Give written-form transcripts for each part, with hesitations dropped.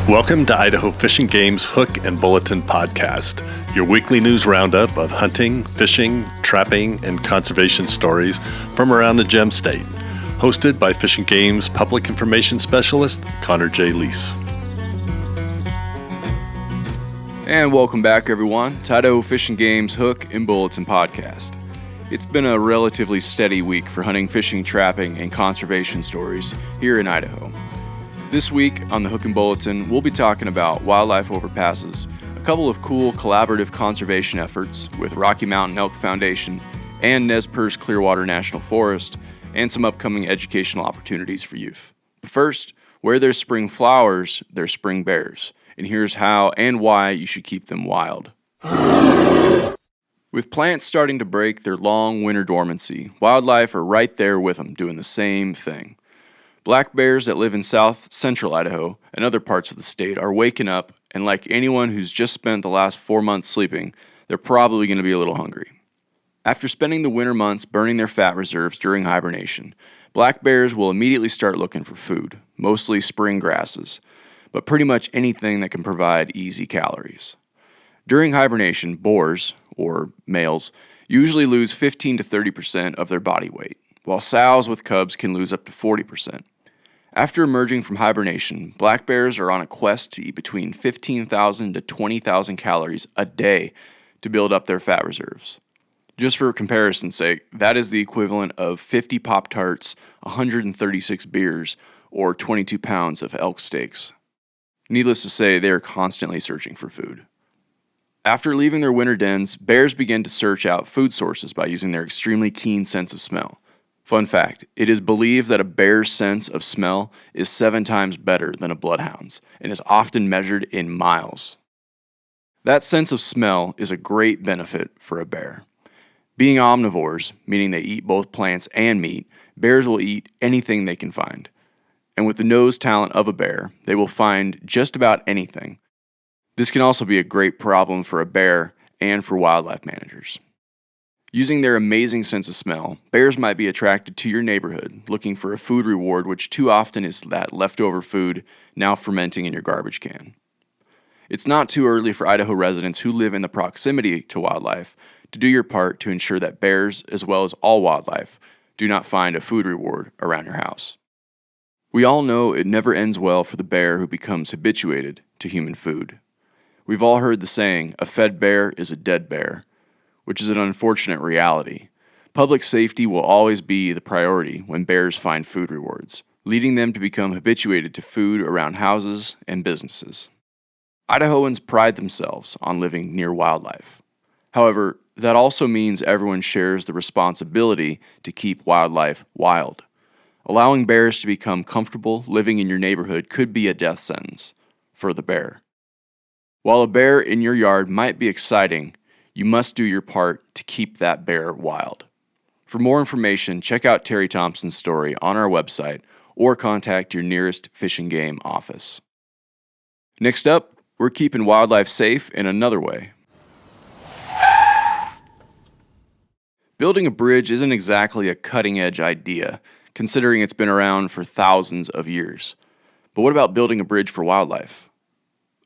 Welcome to Idaho Fish and Game's Hook and Bulletin podcast, your weekly news roundup of hunting, fishing, trapping, and conservation stories from around the Gem State. Hosted by Fish and Game's Public Information Specialist, Connor J. Lease. And welcome back, everyone, to Idaho Fish and Game's Hook and Bulletin podcast. It's been a relatively steady week for hunting, fishing, trapping, and conservation stories here in Idaho. This week on the Hook and Bulletin, we'll be talking about wildlife overpasses, a couple of cool collaborative conservation efforts with Rocky Mountain Elk Foundation and Perce-Clearwater National Forest, and some upcoming educational opportunities for youth. But first, where there's spring flowers, there's spring bears, and here's how and why you should keep them wild. With plants starting to break their long winter dormancy, wildlife are right there with them doing the same thing. Black bears that live in south-central Idaho and other parts of the state are waking up, and like anyone who's just spent the last 4 months sleeping, they're probably going to be a little hungry. After spending the winter months burning their fat reserves during hibernation, black bears will immediately start looking for food, mostly spring grasses, but pretty much anything that can provide easy calories. During hibernation, boars, or males, usually lose 15 to 30% of their body weight, while sows with cubs can lose up to 40%. After emerging from hibernation, black bears are on a quest to eat between 15,000 to 20,000 calories a day to build up their fat reserves. Just for comparison's sake, that is the equivalent of 50 Pop-Tarts, 136 beers, or 22 pounds of elk steaks. Needless to say, they are constantly searching for food. After leaving their winter dens, bears begin to search out food sources by using their extremely keen sense of smell. Fun fact, it is believed that a bear's sense of smell is 7 times better than a bloodhound's and is often measured in miles. That sense of smell is a great benefit for a bear. Being omnivores, meaning they eat both plants and meat, bears will eat anything they can find. And with the nose talent of a bear, they will find just about anything. This can also be a great problem for a bear and for wildlife managers. Using their amazing sense of smell, bears might be attracted to your neighborhood, looking for a food reward, which too often is that leftover food now fermenting in your garbage can. It's not too early for Idaho residents who live in the proximity to wildlife to do your part to ensure that bears, as well as all wildlife, do not find a food reward around your house. We all know it never ends well for the bear who becomes habituated to human food. We've all heard the saying, a fed bear is a dead bear, which is an unfortunate reality. Public safety will always be the priority when bears find food rewards, leading them to become habituated to food around houses and businesses. Idahoans pride themselves on living near wildlife. However, that also means everyone shares the responsibility to keep wildlife wild. Allowing bears to become comfortable living in your neighborhood could be a death sentence for the bear. While a bear in your yard might be exciting, you must do your part to keep that bear wild. For more information, check out Terry Thompson's story on our website or contact your nearest Fish and Game office. Next up, we're keeping wildlife safe in another way. Building a bridge isn't exactly a cutting-edge idea, considering it's been around for thousands of years. But what about building a bridge for wildlife?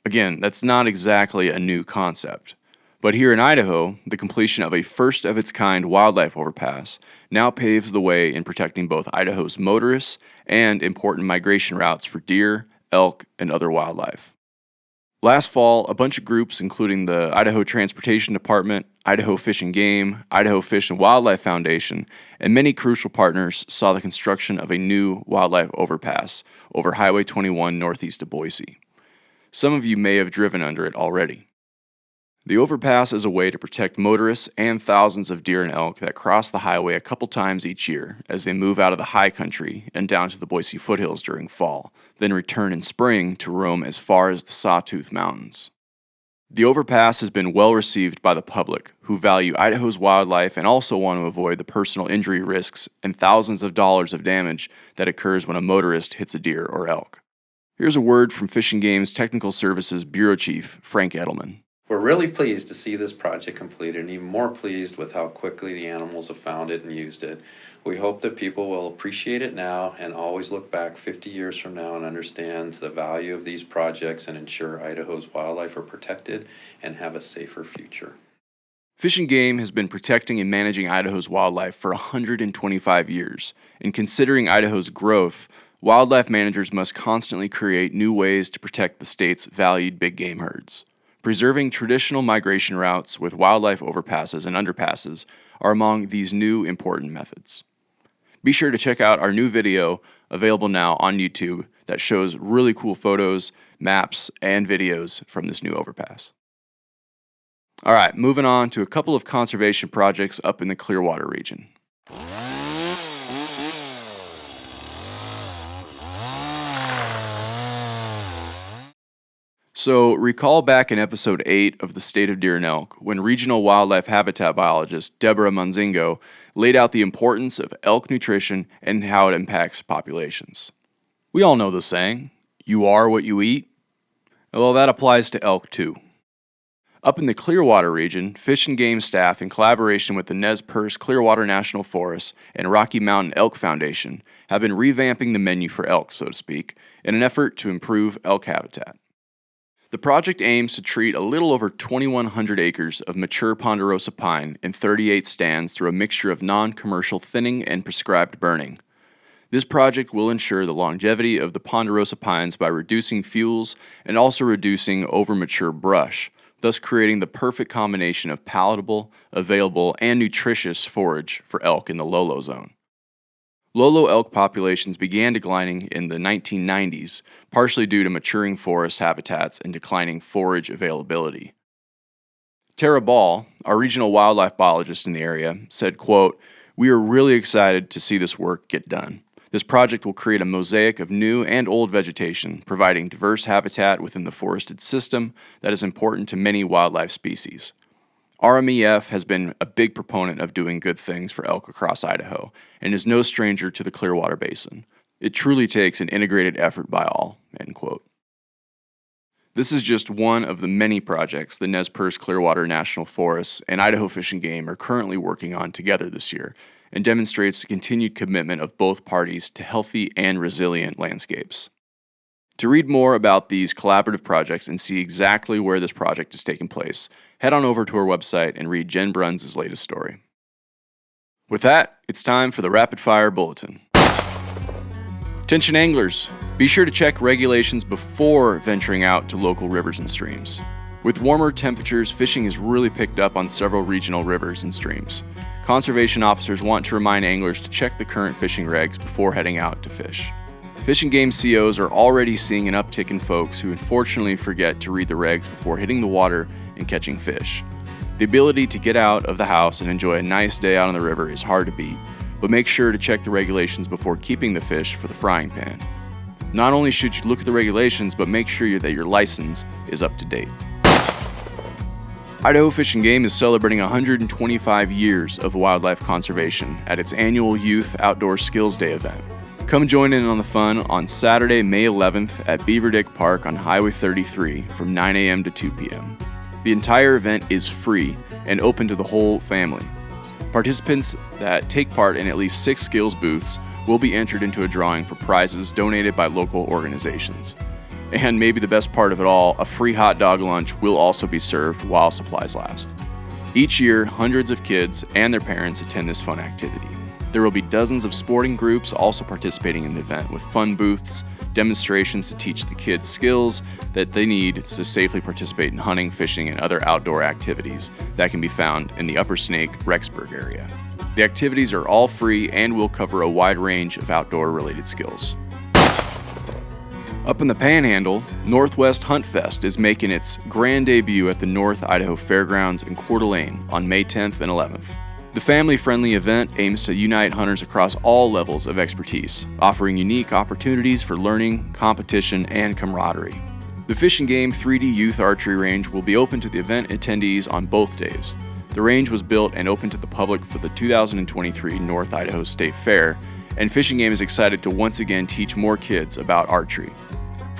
Again, that's not exactly a new concept. But here in Idaho, the completion of a first-of-its-kind wildlife overpass now paves the way in protecting both Idaho's motorists and important migration routes for deer, elk, and other wildlife. Last fall, a bunch of groups, including the Idaho Transportation Department, Idaho Fish and Game, Idaho Fish and Wildlife Foundation, and many crucial partners saw the construction of a new wildlife overpass over Highway 21 northeast of Boise. Some of you may have driven under it already. The overpass is a way to protect motorists and thousands of deer and elk that cross the highway a couple times each year as they move out of the high country and down to the Boise foothills during fall, then return in spring to roam as far as the Sawtooth Mountains. The overpass has been well received by the public, who value Idaho's wildlife and also want to avoid the personal injury risks and thousands of dollars of damage that occurs when a motorist hits a deer or elk. Here's a word from Fish and Game's Technical Services Bureau Chief, Frank Edelman. We're really pleased to see this project completed and even more pleased with how quickly the animals have found it and used it. We hope that people will appreciate it now and always look back 50 years from now and understand the value of these projects and ensure Idaho's wildlife are protected and have a safer future. Fish and Game has been protecting and managing Idaho's wildlife for 125 years, and considering Idaho's growth, wildlife managers must constantly create new ways to protect the state's valued big game herds. Preserving traditional migration routes with wildlife overpasses and underpasses are among these new important methods. Be sure to check out our new video available now on YouTube that shows really cool photos, maps, and videos from this new overpass. All right, moving on to a couple of conservation projects up in the Clearwater region. So, recall back in episode 8 of The State of Deer and Elk, when regional wildlife habitat biologist Deborah Munzingo laid out the importance of elk nutrition and how it impacts populations. We all know the saying, you are what you eat. Well, that applies to elk too. Up in the Clearwater region, Fish and Game staff, in collaboration with the Perce-Clearwater National Forest and Rocky Mountain Elk Foundation, have been revamping the menu for elk, so to speak, in an effort to improve elk habitat. The project aims to treat a little over 2,100 acres of mature ponderosa pine in 38 stands through a mixture of non-commercial thinning and prescribed burning. This project will ensure the longevity of the ponderosa pines by reducing fuels and also reducing over-mature brush, thus creating the perfect combination of palatable, available, and nutritious forage for elk in the Lolo zone. Lolo elk populations began declining in the 1990s, partially due to maturing forest habitats and declining forage availability. Tara Ball, our regional wildlife biologist in the area, said, quote, "We are really excited to see this work get done. This project will create a mosaic of new and old vegetation, providing diverse habitat within the forested system that is important to many wildlife species. RMEF has been a big proponent of doing good things for elk across Idaho and is no stranger to the Clearwater Basin. It truly takes an integrated effort by all," end quote. This is just one of the many projects the Nez Perce-Clearwater National Forest and Idaho Fish and Game are currently working on together this year, and demonstrates the continued commitment of both parties to healthy and resilient landscapes. To read more about these collaborative projects and see exactly where this project is taking place, head on over to our website and read Jen Bruns' latest story. With that, it's time for the Rapid Fire Bulletin. Attention anglers, be sure to check regulations before venturing out to local rivers and streams. With warmer temperatures, fishing has really picked up on several regional rivers and streams. Conservation officers want to remind anglers to check the current fishing regs before heading out to fish. Fish and Game COs are already seeing an uptick in folks who unfortunately forget to read the regs before hitting the water and catching fish. The ability to get out of the house and enjoy a nice day out on the river is hard to beat, but make sure to check the regulations before keeping the fish for the frying pan. Not only should you look at the regulations, but make sure that your license is up to date. Idaho Fish and Game is celebrating 125 years of wildlife conservation at its annual Youth Outdoor Skills Day event. Come join in on the fun on Saturday, May 11th at Beaver Dick Park on Highway 33 from 9 a.m. to 2 p.m. The entire event is free and open to the whole family. Participants that take part in at least 6 skills booths will be entered into a drawing for prizes donated by local organizations. And maybe the best part of it all, a free hot dog lunch will also be served while supplies last. Each year, hundreds of kids and their parents attend this fun activity. There will be dozens of sporting groups also participating in the event with fun booths, demonstrations to teach the kids skills that they need to safely participate in hunting, fishing, and other outdoor activities that can be found in the Upper Snake, Rexburg area. The activities are all free and will cover a wide range of outdoor-related skills. Up in the Panhandle, Northwest Hunt Fest is making its grand debut at the North Idaho Fairgrounds in Coeur d'Alene on May 10th and 11th. The family-friendly event aims to unite hunters across all levels of expertise, offering unique opportunities for learning, competition, and camaraderie. The Fish and Game 3D Youth Archery Range will be open to the event attendees on both days. The range was built and opened to the public for the 2023 North Idaho State Fair, and Fish and Game is excited to once again teach more kids about archery.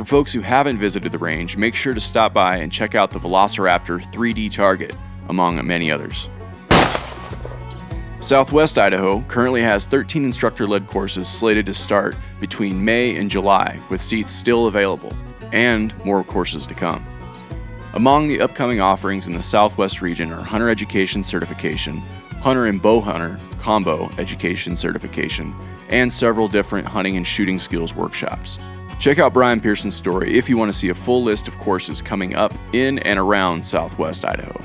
For folks who haven't visited the range, make sure to stop by and check out the Velociraptor 3D Target, among many others. Southwest Idaho currently has 13 instructor-led courses slated to start between May and July, with seats still available, and more courses to come. Among the upcoming offerings in the Southwest region are Hunter Education Certification, Hunter and Bow Hunter Combo Education Certification, and several different hunting and shooting skills workshops. Check out Brian Pearson's story if you want to see a full list of courses coming up in and around Southwest Idaho.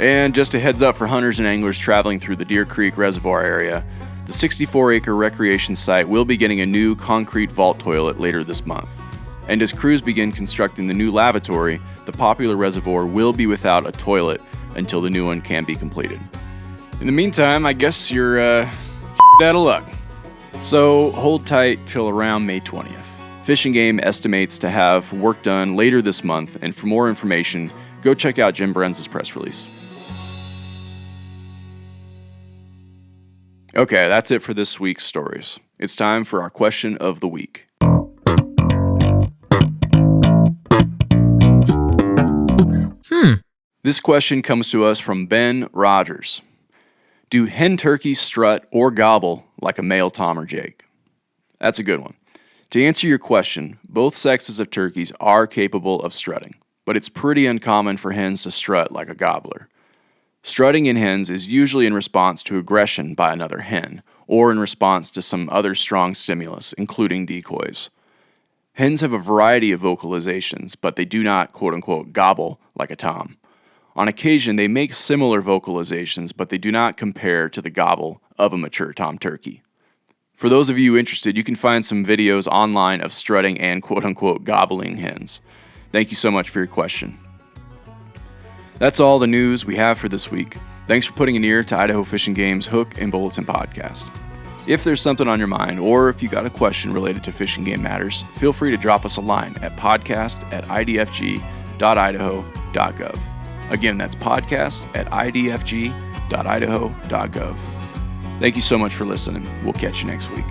And just a heads up for hunters and anglers traveling through the Deer Creek Reservoir area, the 64-acre recreation site will be getting a new concrete vault toilet later this month. And as crews begin constructing the new lavatory, the popular reservoir will be without a toilet until the new one can be completed. In the meantime, I guess you're out of luck. So hold tight till around May 20th. Fish and Game estimates to have work done later this month, and for more information, go check out Jim Brenz's press release. Okay, that's it for this week's stories. It's time for our question of the week. This question comes to us from Ben Rogers. Do hen turkeys strut or gobble like a male Tom or Jake? That's a good one. To answer your question, both sexes of turkeys are capable of strutting, but it's pretty uncommon for hens to strut like a gobbler. Strutting in hens is usually in response to aggression by another hen, or in response to some other strong stimulus, including decoys. Hens have a variety of vocalizations, but they do not quote-unquote gobble like a tom. On occasion, they make similar vocalizations, but they do not compare to the gobble of a mature tom turkey. For those of you interested, you can find some videos online of strutting and quote-unquote gobbling hens. Thank you so much for your question. That's all the news we have for this week. Thanks for putting an ear to Idaho Fish and Game's Hook and Bulletin podcast. If there's something on your mind, or if you got a question related to fish and game matters, feel free to drop us a line at podcast@idfg.idaho.gov. Again, that's podcast@idfg.idaho.gov. Thank you so much for listening. We'll catch you next week.